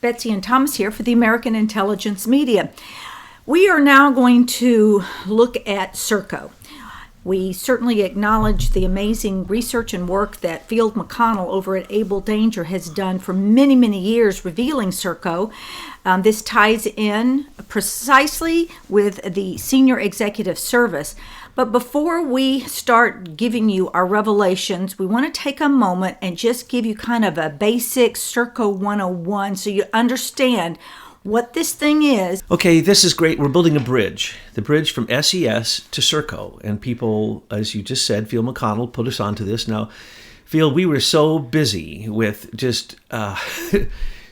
Betsy and Thomas here for the American Intelligence Media. We are now going to look at SERCO. We certainly acknowledge the amazing research and work that Field McConnell over at Able Danger has done for many, many years revealing SERCO. This ties in precisely with the Senior Executive Service. But before we start giving you our revelations, we want to take a moment and just give you kind of a basic SERCO 101 so you understand what this thing is. Okay, this is great. We're building a bridge, the bridge from SES to SERCO. And people, as you just said, Field McConnell put us onto this. Now, Field, we were so busy with just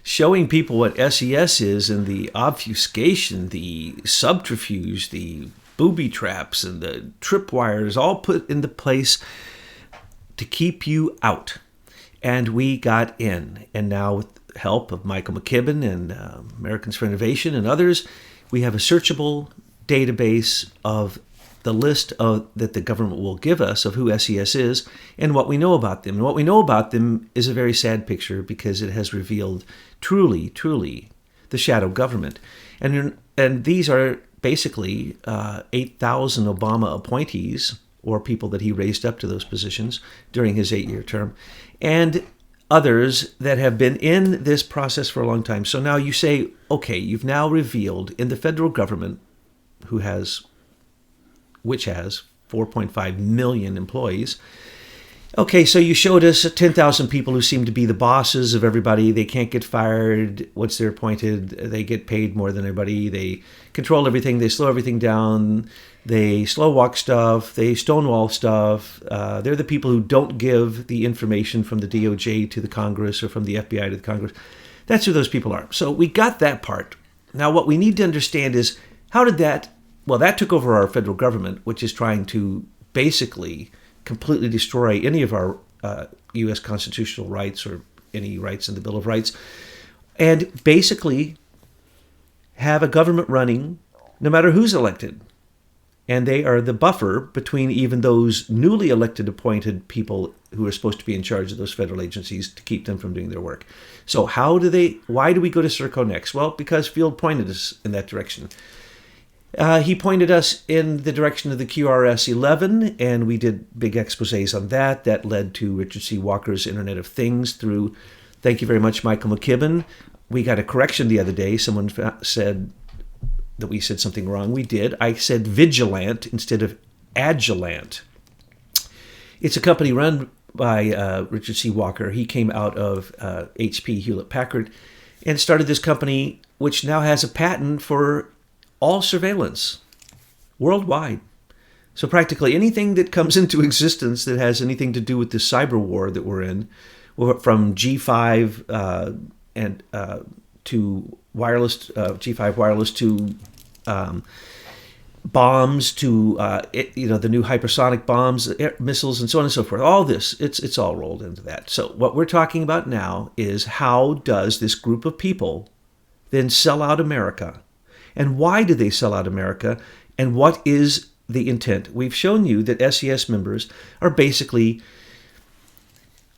showing people what SES is and the obfuscation, the subterfuge, the booby traps and the tripwires all put into place to keep you out. And we got in. And now with the help of Michael McKibben and Americans for Innovation and others, we have a searchable database of the list that the government will give us of who SES is and what we know about them. And what we know about them is a very sad picture because it has revealed truly, truly the shadow government. And these are basically 8,000 Obama appointees or people that he raised up to those positions during his 8-year term, and others that have been in this process for a long time. So now you say, okay, you've now revealed in the federal government, which has 4.5 million employees. Okay, so you showed us 10,000 people who seem to be the bosses of everybody. They can't get fired once they're appointed. They get paid more than everybody. They control everything. They slow everything down. They slow walk stuff. They stonewall stuff. They're the people who don't give the information from the DOJ to the Congress or from the FBI to the Congress. That's who those people are. So we got that part. Now what we need to understand is how did that took over our federal government, which is trying to basically completely destroy any of our U.S. constitutional rights or any rights in the Bill of Rights, and basically have a government running no matter who's elected. And they are the buffer between even those newly elected appointed people who are supposed to be in charge of those federal agencies to keep them from doing their work. So why do we go to SERCO next? Well, because Field pointed us in that direction. He pointed us in the direction of the QRS-11, and we did big exposés on that. That led to Richard C. Walker's Internet of Things through, thank you very much, Michael McKibben. We got a correction the other day. Someone said that we said something wrong. We did. I said Vigilant instead of Agilant. It's a company run by Richard C. Walker. He came out of HP, Hewlett-Packard, and started this company, which now has a patent for all surveillance worldwide. So practically anything that comes into existence that has anything to do with the cyber war that we're in, from G5 to wireless, G5 wireless to bombs to the new hypersonic bombs, missiles, and so on and so forth. All this, it's all rolled into that. So what we're talking about now is how does this group of people then sell out America? And why do they sell out America? And what is the intent? We've shown you that SES members are basically,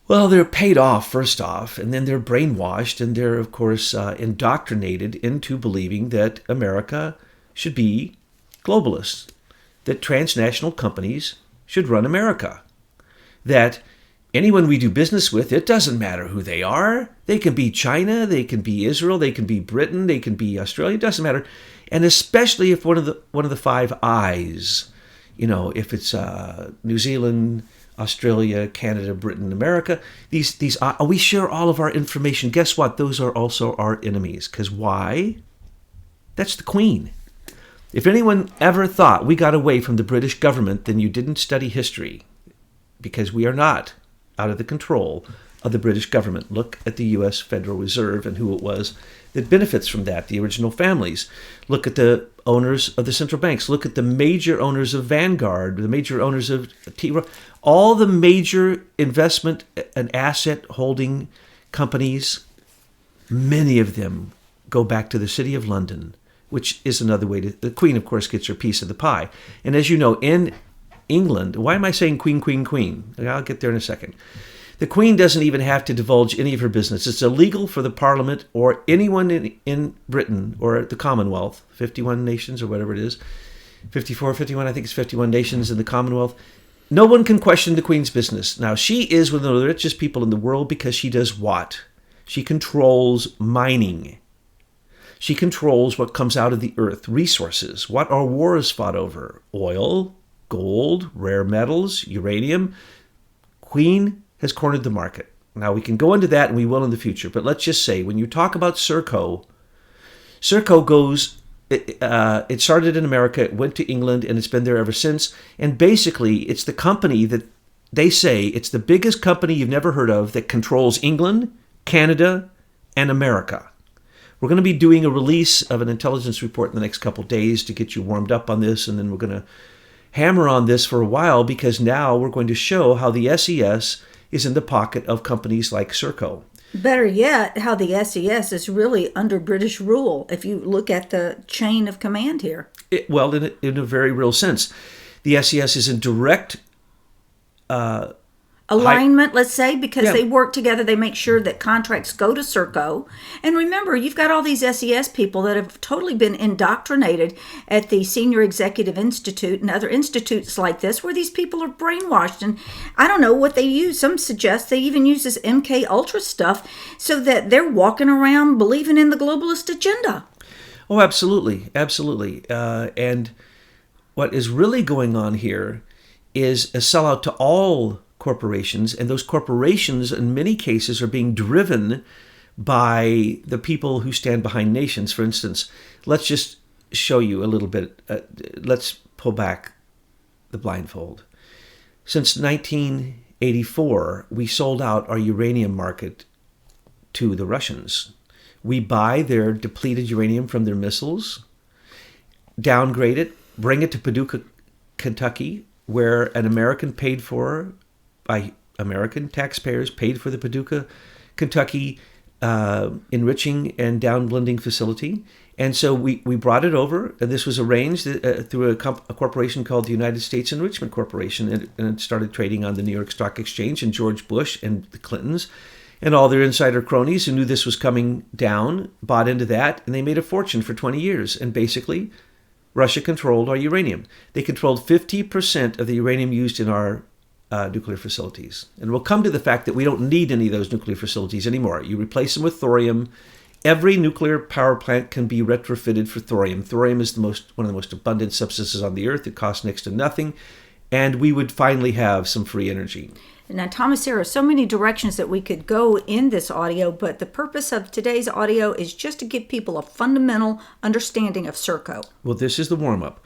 they're paid off first off, and then they're brainwashed, and they're, of course, indoctrinated into believing that America should be globalist, that transnational companies should run America, that anyone we do business with, it doesn't matter who they are. They can be China, they can be Israel, they can be Britain, they can be Australia. It doesn't matter. And especially if one of the Five Eyes, if it's New Zealand, Australia, Canada, Britain, America, these we share all of our information. Guess what? Those are also our enemies. Because why? That's the Queen. If anyone ever thought we got away from the British government, then you didn't study history, because we are not out of the control of the British government. Look at the U.S. Federal Reserve and who it was that benefits from that, the original families. Look at the owners of the central banks. Look at the major owners of Vanguard, the major owners of T. All the major investment and asset holding companies, many of them go back to the City of London, which is another way to... The Queen, of course, gets her piece of the pie. And as you know, in England, why am I saying Queen, Queen, Queen? I'll get there in a second. The Queen doesn't even have to divulge any of her business. It's illegal for the Parliament or anyone in Britain or the Commonwealth, 51 nations or whatever it is, 54, 51, I think it's 51 nations in the Commonwealth. No one can question the Queen's business. Now, she is one of the richest people in the world because she does what? She controls mining. She controls what comes out of the earth, resources. What are wars fought over? Oil, gold, rare metals, uranium. Queen has cornered the market. Now, we can go into that, and we will in the future. But let's just say, when you talk about SERCO, SERCO goes... It started in America, it went to England, and it's been there ever since. And basically, it's the company that they say it's the biggest company you've never heard of that controls England, Canada, and America. We're going to be doing a release of an intelligence report in the next couple of days to get you warmed up on this, and then we're going to hammer on this for a while because now we're going to show how the SES is in the pocket of companies like SERCO. Better yet, how the SES is really under British rule, if you look at the chain of command here. Well, in a very real sense. The SES is in direct... alignment, let's say, because they work together. They make sure that contracts go to SERCO. And remember, you've got all these SES people that have totally been indoctrinated at the Senior Executive Institute and other institutes like this, where these people are brainwashed. And I don't know what they use. Some suggest they even use this MK Ultra stuff so that they're walking around believing in the globalist agenda. Oh, absolutely. Absolutely. And what is really going on here is a sellout to all corporations, and those corporations in many cases are being driven by the people who stand behind nations. For instance, let's just show you a little bit. Let's pull back the blindfold. Since 1984, we sold out our uranium market to the Russians. We buy their depleted uranium from their missiles, downgrade it, bring it to Paducah, Kentucky, where an American paid for by American taxpayers, paid for the Paducah, Kentucky enriching and downblending facility. And so we brought it over, and this was arranged through a corporation called the United States Enrichment Corporation, and it started trading on the New York Stock Exchange, and George Bush and the Clintons and all their insider cronies who knew this was coming down bought into that, and they made a fortune for 20 years. And basically, Russia controlled our uranium. They controlled 50% of the uranium used in our nuclear facilities. And we'll come to the fact that we don't need any of those nuclear facilities anymore. You replace them with thorium. Every nuclear power plant can be retrofitted for thorium. Thorium is one of the most abundant substances on the earth. It costs next to nothing. And we would finally have some free energy. Now, Thomas, there are so many directions that we could go in this audio, but the purpose of today's audio is just to give people a fundamental understanding of SERCO. Well, this is the warm-up.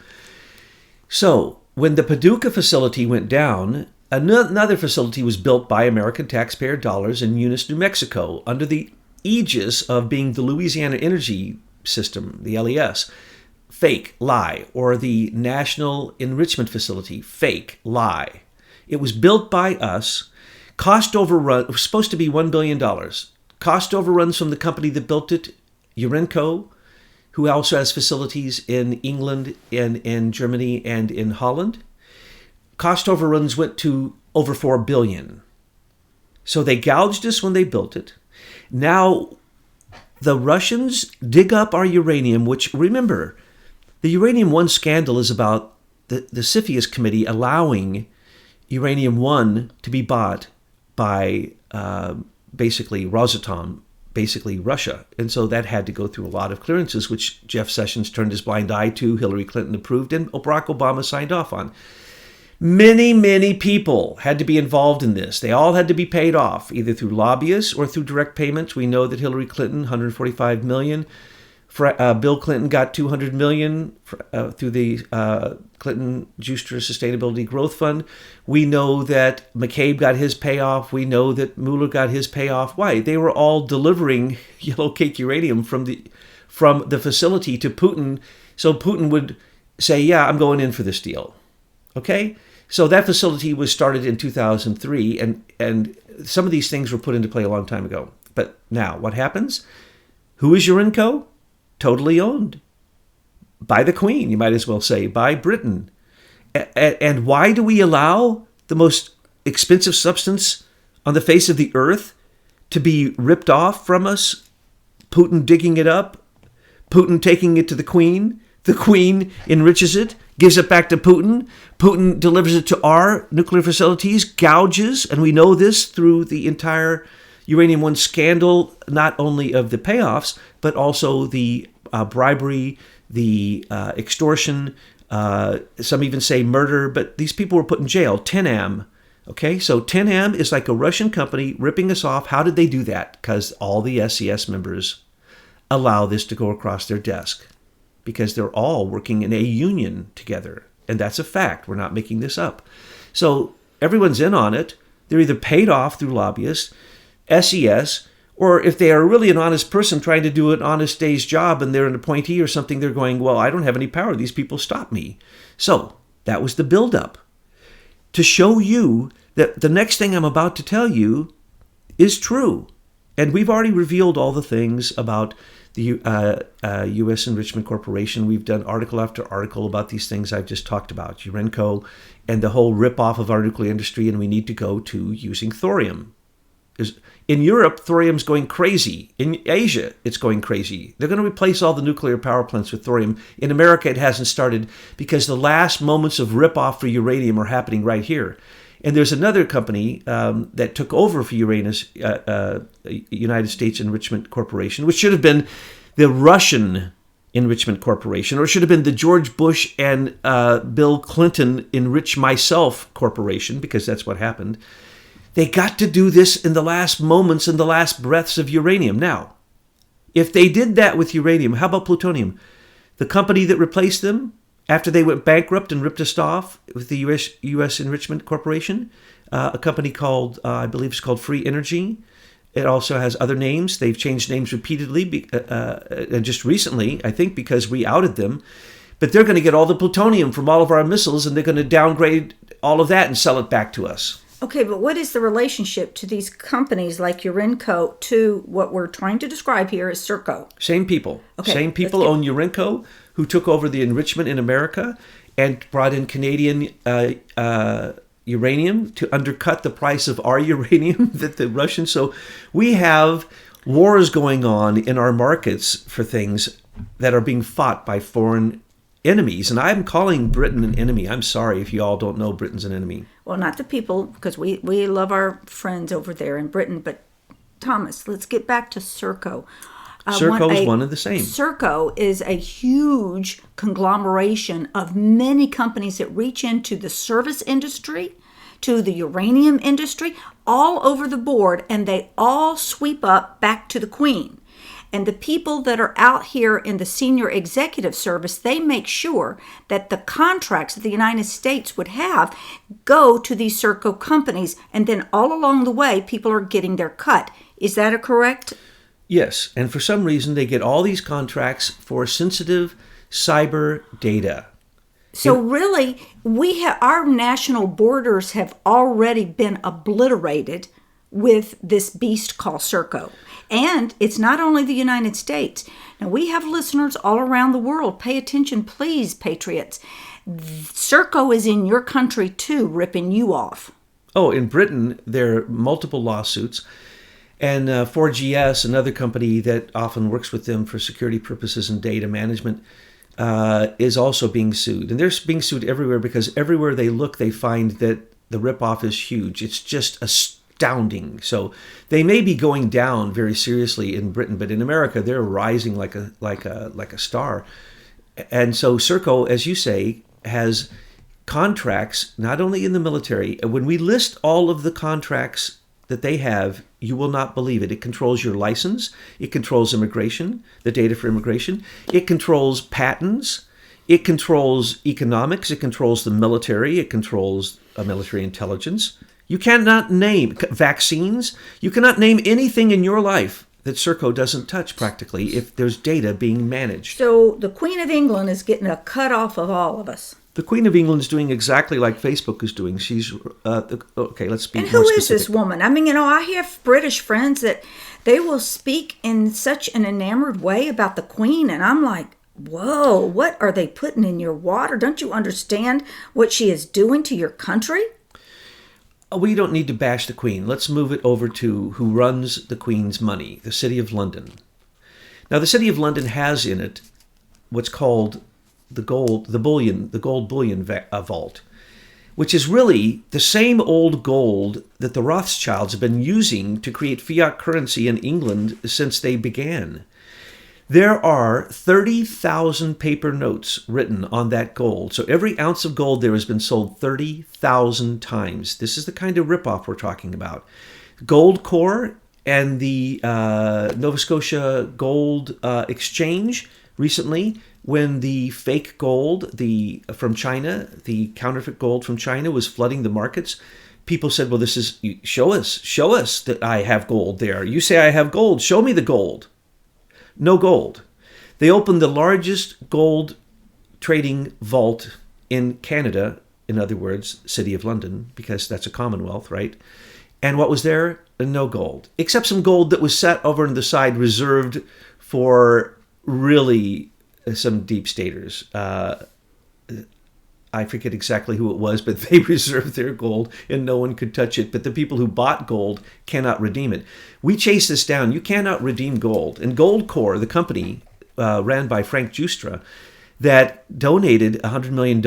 So, when the Paducah facility went down, another facility was built by American taxpayer dollars in Eunice, New Mexico, under the aegis of being the Louisiana Energy System, the LES. Fake, lie. Or the National Enrichment Facility. Fake, lie. It was built by us. Cost overrun, it was supposed to be $1 billion. Cost overruns from the company that built it, Urenco, who also has facilities in England and in Germany and in Holland. Cost overruns went to over $4 billion. So they gouged us when they built it. Now, the Russians dig up our uranium, which, remember, the Uranium One scandal is about the CFIUS committee allowing Uranium One to be bought by basically Rosatom, basically Russia. And so that had to go through a lot of clearances, which Jeff Sessions turned his blind eye to, Hillary Clinton approved, and Barack Obama signed off on. Many, many people had to be involved in this. They all had to be paid off, either through lobbyists or through direct payments. We know that Hillary Clinton, $145 million. Bill Clinton got $200 million through the Clinton-Juster Sustainability Growth Fund. We know that McCabe got his payoff. We know that Mueller got his payoff. Why? They were all delivering yellow cake uranium from the facility to Putin, so Putin would say, yeah, I'm going in for this deal. Okay? So that facility was started in 2003, and some of these things were put into play a long time ago. But now, what happens? Who is Urenco? Totally owned by the Queen, you might as well say, by Britain. And why do we allow the most expensive substance on the face of the earth to be ripped off from us. Putin digging it up, Putin taking it to the Queen enriches it, gives it back to Putin delivers it to our nuclear facilities, gouges, and we know this through the entire Uranium One scandal, not only of the payoffs, but also the bribery, the extortion, some even say murder, but these people were put in jail. 10am. Okay, so 10am is like a Russian company ripping us off. How did they do that? Because all the SES members allow this to go across their desk because they're all working in a union together. And that's a fact. We're not making this up. So everyone's in on it. They're either paid off through lobbyists, SES, or if they are really an honest person trying to do an honest day's job and they're an appointee or something, they're going, well, I don't have any power. These people stop me. So that was the buildup to show you that the next thing I'm about to tell you is true. And we've already revealed all the things about the U.S. Enrichment Corporation. We've done article after article about these things I've just talked about, Urenco, and the whole rip-off of our nuclear industry, and we need to go to using thorium. In Europe, thorium's going crazy. In Asia, it's going crazy. They're going to replace all the nuclear power plants with thorium. In America, it hasn't started because the last moments of rip-off for uranium are happening right here. And there's another company that took over for Uranus, United States Enrichment Corporation, which should have been the Russian Enrichment Corporation, or it should have been the George Bush and Bill Clinton Enrich Myself Corporation, because that's what happened. They got to do this in the last moments, in the last breaths of uranium. Now, if they did that with uranium, how about plutonium? The company that replaced them, after they went bankrupt and ripped us off with the U.S. Enrichment Corporation, a company called, I believe it's called Free Energy. It also has other names. They've changed names repeatedly, and just recently, I think because we outed them. But they're going to get all the plutonium from all of our missiles, and they're going to downgrade all of that and sell it back to us. Okay, but what is the relationship to these companies like Urenco to what we're trying to describe here as SERCO? Same people. Okay, Same people own Urenco, who took over the enrichment in America and brought in Canadian uranium to undercut the price of our uranium that the Russians. So we have wars going on in our markets for things that are being fought by foreign enemies. And I'm calling Britain an enemy. I'm sorry if you all don't know Britain's an enemy. Well, not the people, because we love our friends over there in Britain. But Thomas, let's get back to SERCO. SERCO is one of the same. SERCO is a huge conglomeration of many companies that reach into the service industry, to the uranium industry, all over the board, and they all sweep up back to the Queen. And the people that are out here in the senior executive service, they make sure that the contracts that the United States would have go to these SERCO companies. And then all along the way, people are getting their cut. Is that correct? Yes. And for some reason, they get all these contracts for sensitive cyber data. So really, our national borders have already been obliterated with this beast called SERCO. And it's not only the United States. Now, we have listeners all around the world. Pay attention, please, patriots. SERCO is in your country, too, ripping you off. Oh, in Britain, there are multiple lawsuits. And 4GS, another company that often works with them for security purposes and data management, is also being sued. And they're being sued everywhere because everywhere they look, they find that the ripoff is huge. It's just astounding. So they may be going down very seriously in Britain, but in America, they're rising like a star. And so SERCO, as you say, has contracts not only in the military. When we list all of the contracts that they have, you will not believe it. It controls your license. It controls immigration, the data for immigration. It controls patents. It controls economics. It controls the military. It controls military intelligence. You cannot name vaccines. You cannot name anything in your life that SERCO doesn't touch practically if there's data being managed. So the Queen of England is getting a cut off of all of us. The Queen of England is doing exactly like Facebook is doing. She's, okay, let's be more specific. And who is this woman? I mean, I have British friends that they will speak in such an enamored way about the Queen. And I'm like, whoa, what are they putting in your water? Don't you understand what she is doing to your country? We don't need to bash the Queen. Let's move it over to who runs the Queen's money, the City of London. Now, the City of London has in it what's called the gold bullion vault, which is really the same old gold that the Rothschilds have been using to create fiat currency in England since they began. There are 30,000 paper notes written on that gold. So every ounce of gold there has been sold 30,000 times. This is the kind of ripoff we're talking about. Gold Core and the Nova Scotia Gold Exchange recently, when the fake gold from China, the counterfeit gold from China was flooding the markets, people said, well, show us that I have gold there. You say I have gold, show me the gold. No gold. They opened the largest gold trading vault in Canada, in other words, City of London, because that's a Commonwealth, right? And what was there? No gold, except some gold that was set over on the side reserved for really some deep staters. I forget exactly who it was, but they reserved their gold and no one could touch it. But the people who bought gold cannot redeem it. We chase this down. You cannot redeem gold. And Gold Core, the company ran by Frank Giustra, that donated $100 million,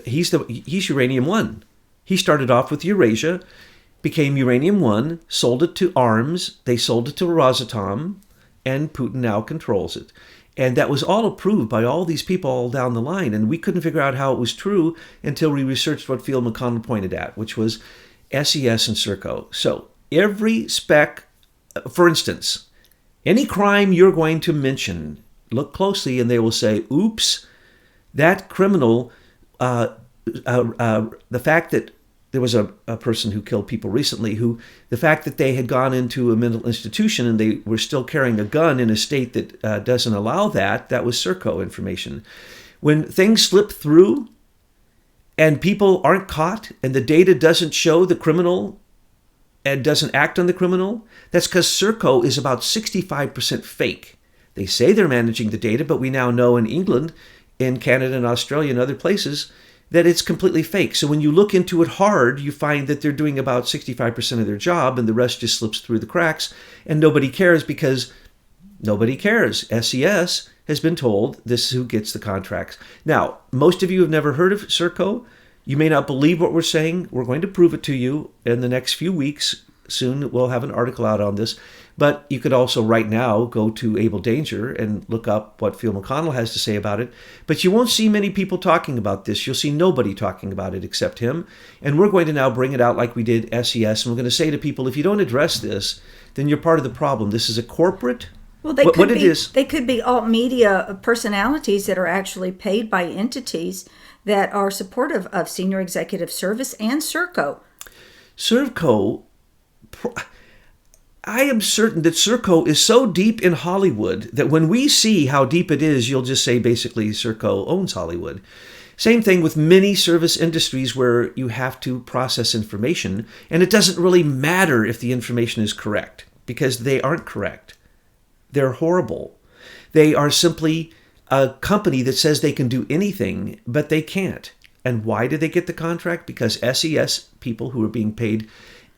he's Uranium One. He started off with Eurasia, became Uranium One, sold it to ARMS, they sold it to Rosatom, and Putin now controls it. And that was all approved by all these people all down the line. And we couldn't figure out how it was true until we researched what Field McConnell pointed at, which was SES and SERCO. So every spec, for instance, any crime you're going to mention, look closely and they will say, oops, that criminal, the fact that there was a person who killed people recently the fact that they had gone into a mental institution and they were still carrying a gun in a state that doesn't allow that was SERCO information. When things slip through and people aren't caught and the data doesn't show the criminal and doesn't act on the criminal, that's because SERCO is about 65% fake. They say they're managing the data, but we now know in England, in Canada and Australia and other places, that it's completely fake. So when you look into it hard, you find that they're doing about 65% of their job and the rest just slips through the cracks and nobody cares because nobody cares. SES has been told this is who gets the contracts. Now, most of you have never heard of SERCO. You may not believe what we're saying. We're going to prove it to you in the next few weeks. Soon we'll have an article out on this. But you could also right now go to Able Danger and look up what Field McConnell has to say about it. But you won't see many people talking about this. You'll see nobody talking about it except him. And we're going to now bring it out like we did SES. And we're going to say to people, if you don't address this, then you're part of the problem. This is a corporate... Well, they could be alt media personalities that are actually paid by entities that are supportive of senior executive service and SERCO. SERCO... I am certain that SERCO is so deep in Hollywood that when we see how deep it is, you'll just say basically SERCO owns Hollywood. Same thing with many service industries where you have to process information, and it doesn't really matter if the information is correct, because they aren't correct. They're horrible. They are simply a company that says they can do anything, but they can't. And why did they get the contract? Because SES people who are being paid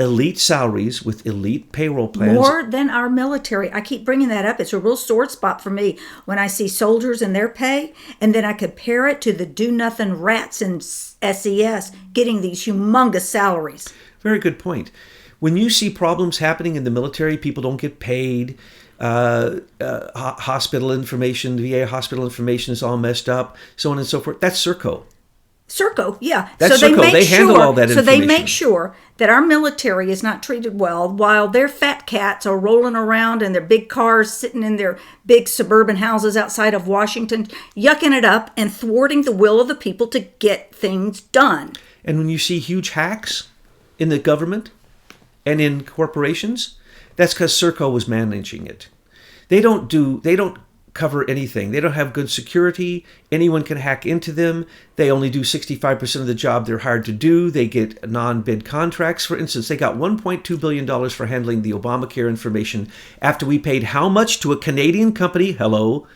elite salaries with elite payroll plans. More than our military. I keep bringing that up. It's a real sore spot for me when I see soldiers and their pay, and then I compare it to the do-nothing rats in SES getting these humongous salaries. Very good point. When you see problems happening in the military, people don't get paid, hospital information, VA hospital information is all messed up, so on and so forth. That's SERCO. SERCO, yeah. That's SERCO. They handle all that information. So they make sure that our military is not treated well while their fat cats are rolling around in their big cars, sitting in their big suburban houses outside of Washington, yucking it up and thwarting the will of the people to get things done. And when you see huge hacks in the government and in corporations, that's because SERCO was managing it. They don't cover anything. They don't have good security. Anyone can hack into them. They only do 65% of the job they're hired to do. They get non-bid contracts. For instance, they got $1.2 billion for handling the Obamacare information after we paid how much to a Canadian company? Hello,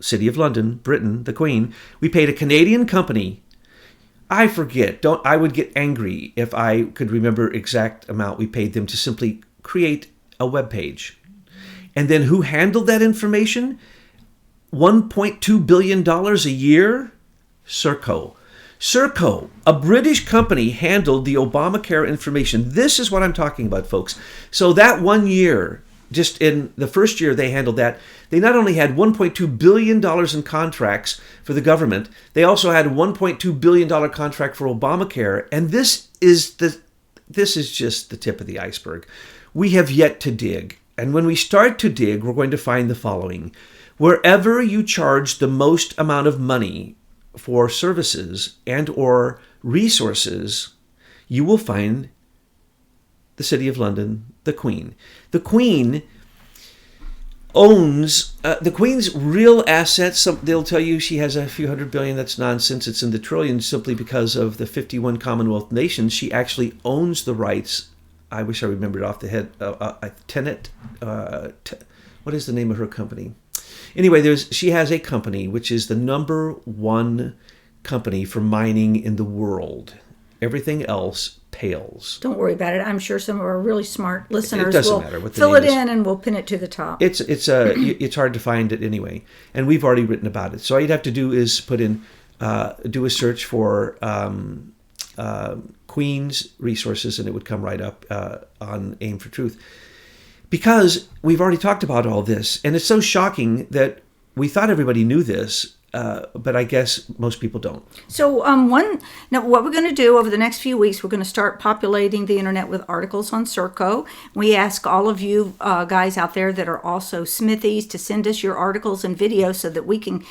City of London, Britain, the Queen. We paid a Canadian company I forget. I would get angry if I could remember exact amount we paid them to simply create a web page. And then who handled that information? $1.2 billion a year? SERCO. SERCO, a British company, handled the Obamacare information. This is what I'm talking about, folks. So that 1 year, just in the first year they handled that, they not only had $1.2 billion in contracts for the government, they also had a $1.2 billion contract for Obamacare. And this is just the tip of the iceberg. We have yet to dig. And when we start to dig, we're going to find the following. Wherever you charge the most amount of money for services and or resources, you will find the City of London, the Queen. The Queen owns, the Queen's real assets, they'll tell you she has a few hundred billion. That's nonsense. It's in the trillions simply because of the 51 Commonwealth nations. She actually owns the rights. I wish I remembered off the head. What is the name of her company? Anyway, she has a company which is the number one company for mining in the world. Everything else pales. Don't worry about it. I'm sure some of our really smart listeners will fill it in and we'll pin it to the top. It's hard to find it anyway, and we've already written about it. So all you'd have to do is put in, do a search for Queen's resources, and it would come right up on Aim for Truth. Because we've already talked about all this, and it's so shocking that we thought everybody knew this, but I guess most people don't. So what we're going to do over the next few weeks, we're going to start populating the internet with articles on SERCO. We ask all of you guys out there that are also smithies to send us your articles and videos so that we can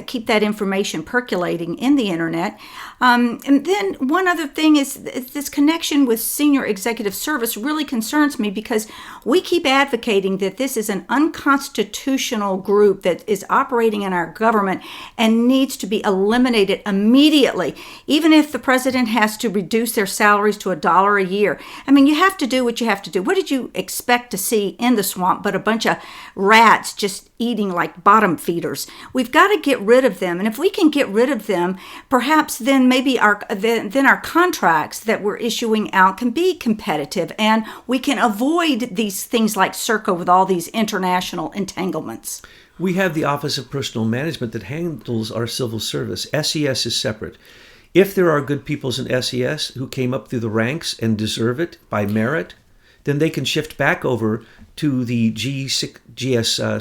keep that information percolating in the internet. And then one other thing is this connection with senior executive service really concerns me, because we keep advocating that this is an unconstitutional group that is operating in our government and needs to be eliminated immediately, even if the president has to reduce their salaries to $1 a year. I mean, you have to do what you have to do. What did you expect to see in the swamp but a bunch of rats just eating like bottom feeders? We've got to get rid of them. And if we can get rid of them, perhaps then maybe our contracts that we're issuing out can be competitive, and we can avoid these things like SERCO with all these international entanglements. We have the Office of Personal Management that handles our civil service. SES is separate. If there are good peoples in SES who came up through the ranks and deserve it by merit, then they can shift back over to the GS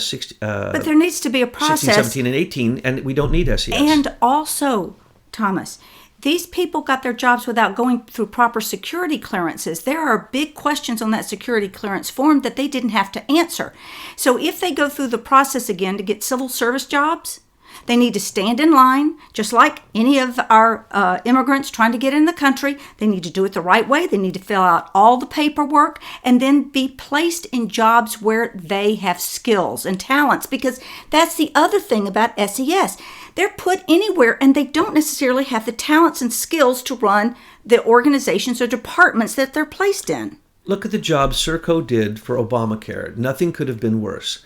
60. But there needs to be a process. 16, 17, and 18, and we don't need SES. And also, Thomas, these people got their jobs without going through proper security clearances. There are big questions on that security clearance form that they didn't have to answer. So if they go through the process again to get civil service jobs, they need to stand in line, just like any of our immigrants trying to get in the country. They need to do it the right way. They need to fill out all the paperwork and then be placed in jobs where they have skills and talents, because that's the other thing about SES. They're put anywhere and they don't necessarily have the talents and skills to run the organizations or departments that they're placed in. Look at the job SERCO did for Obamacare. Nothing could have been worse.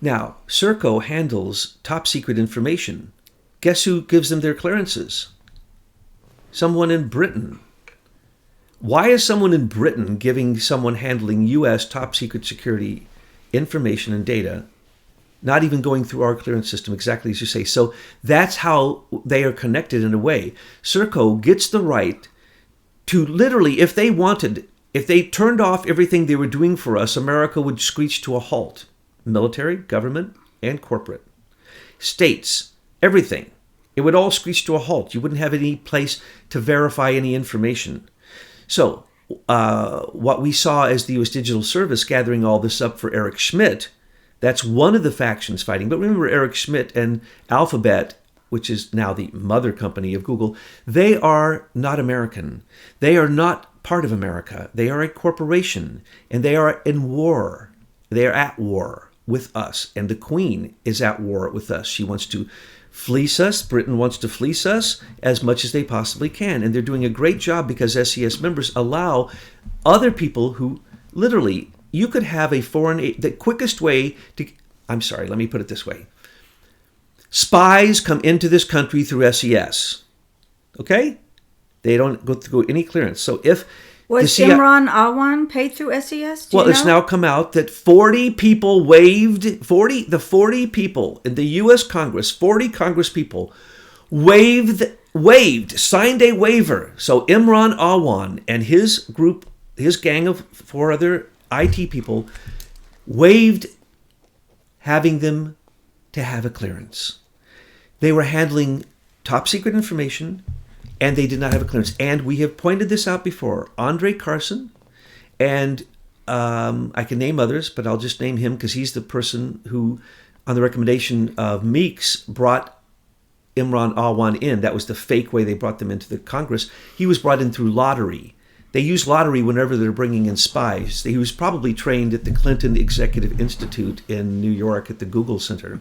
Now, SERCO handles top secret information. Guess who gives them their clearances? Someone in Britain. Why is someone in Britain giving someone handling U.S. top secret security information and data, not even going through our clearance system, exactly as you say? So that's how they are connected in a way. SERCO gets the right to literally, if they wanted, if they turned off everything they were doing for us, America would screech to a halt. Military, government, and corporate. States, everything. It would all screech to a halt. You wouldn't have any place to verify any information. So what we saw as the U.S. Digital Service gathering all this up for Eric Schmidt, that's one of the factions fighting. But remember, Eric Schmidt and Alphabet, which is now the mother company of Google, they are not American. They are not part of America. They are a corporation, and they are in war. They are at war with us, and the Queen is at war with us. She wants to fleece us. Britain wants to fleece us as much as they possibly can, and they're doing a great job because SES members allow other people who literally, you could have a the quickest way to, let me put it this way. Spies come into this country through SES, okay? They don't go through any clearance. So if Was Imran Awan paid through SES? Well, it's now come out that 40 people waived, 40 people in the U.S. Congress, 40 Congress people signed a waiver. So Imran Awan and his group, his gang of 4 other IT people, waived having them to have a clearance. They were handling top secret information, and they did not have a clearance. And we have pointed this out before. Andre Carson, and I can name others, but I'll just name him because he's the person who, on the recommendation of Meeks, brought Imran Awan in. That was the fake way they brought them into the Congress. He was brought in through lottery. They use lottery whenever they're bringing in spies. He was probably trained at the Clinton Executive Institute in New York at the Google Center.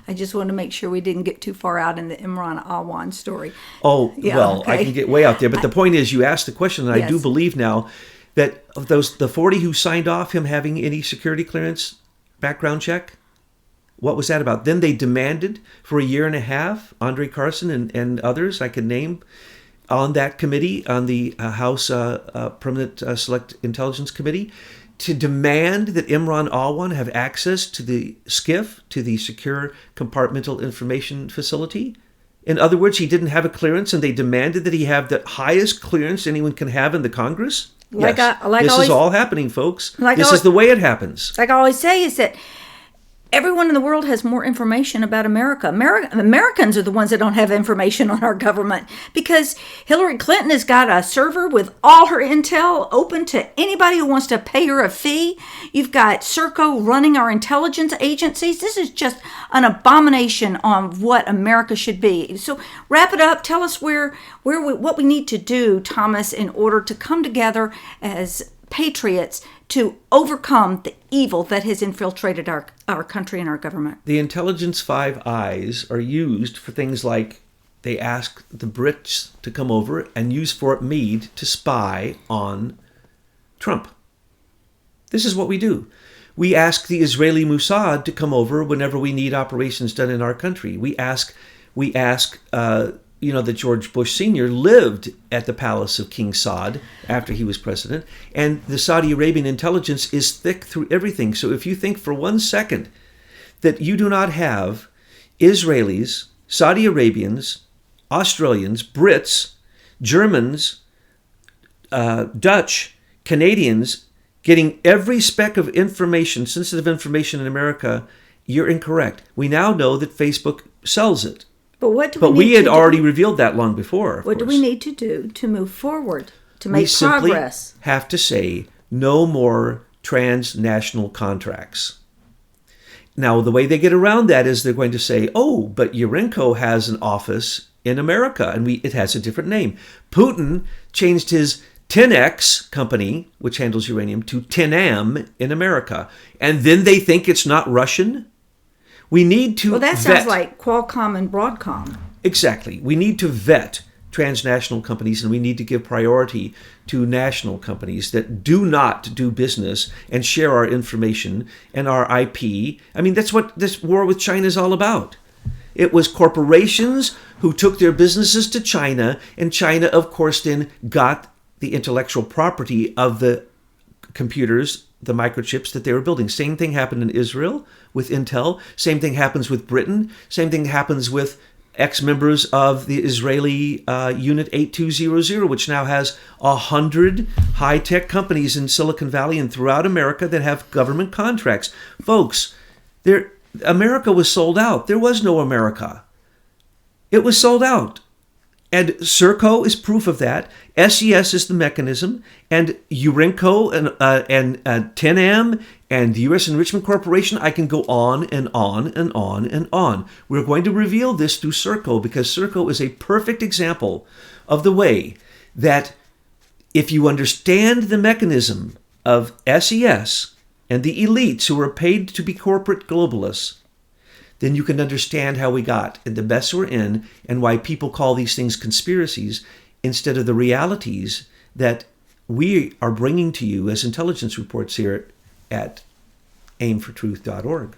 I just want to make sure we didn't get too far out in the Imran Awan story. Oh, yeah, well, okay. I can get way out there. But the point is, you asked the question, and I do believe now that of the 40 who signed off him having any security clearance background check, what was that about? Then they demanded for a year and a half, Andre Carson and others I can name, on that committee, on the House Permanent Select Intelligence Committee, to demand that Imran Awan have access to the SCIF, to the Secure Compartmental Information Facility. In other words, he didn't have a clearance, and they demanded that he have the highest clearance anyone can have in the Congress? This is all happening, folks. This is the way it happens. Like I always say, is that everyone in the world has more information about America. Americans are the ones that don't have information on our government, because Hillary Clinton has got a server with all her intel open to anybody who wants to pay her a fee. You've got SERCO running our intelligence agencies. This is just an abomination on what America should be. So wrap it up. Tell us what we need to do, Thomas, in order to come together as patriots to overcome the evil that has infiltrated our country and our government. The intelligence 5 eyes are used for things like they ask the Brits to come over and use Fort Meade to spy on Trump. This is what we do. We ask the Israeli Mossad to come over whenever we need operations done in our country. We ask that George Bush Sr. lived at the palace of King Saud after he was president, and the Saudi Arabian intelligence is thick through everything. So if you think for 1 second that you do not have Israelis, Saudi Arabians, Australians, Brits, Germans, Dutch, Canadians getting every speck of information, sensitive information in America, you're incorrect. We now know that Facebook sells it. But we had already revealed that long before. What do we need to do to move forward, to make progress? We simply have to say no more transnational contracts. Now, the way they get around that is they're going to say, oh, but Urenco has an office in America, and it has a different name. Putin changed his 10X company, which handles uranium, to 10M in America. And then they think it's not Russian? We need to that sounds like Qualcomm and Broadcom. Exactly. We need to vet transnational companies, and we need to give priority to national companies that do not do business and share our information and our IP. I mean, that's what this war with China is all about. It was corporations who took their businesses to China, and China, of course, then got the intellectual property of the computers, the microchips that they were building. Same thing happened in Israel with Intel. Same thing happens with Britain. Same thing happens with ex-members of the Israeli Unit 8200, which now has 100 high-tech companies in Silicon Valley and throughout America that have government contracts. Folks, America was sold out. There was no America. It was sold out. And SERCO is proof of that. SES is the mechanism, and Urenco and 10M and the U.S. Enrichment Corporation. I can go on and on and on and on. We're going to reveal this through SERCO, because SERCO is a perfect example of the way that if you understand the mechanism of SES and the elites who are paid to be corporate globalists, then you can understand how we got in the mess we're in and why people call these things conspiracies instead of the realities that we are bringing to you as intelligence reports here at aimfortruth.org.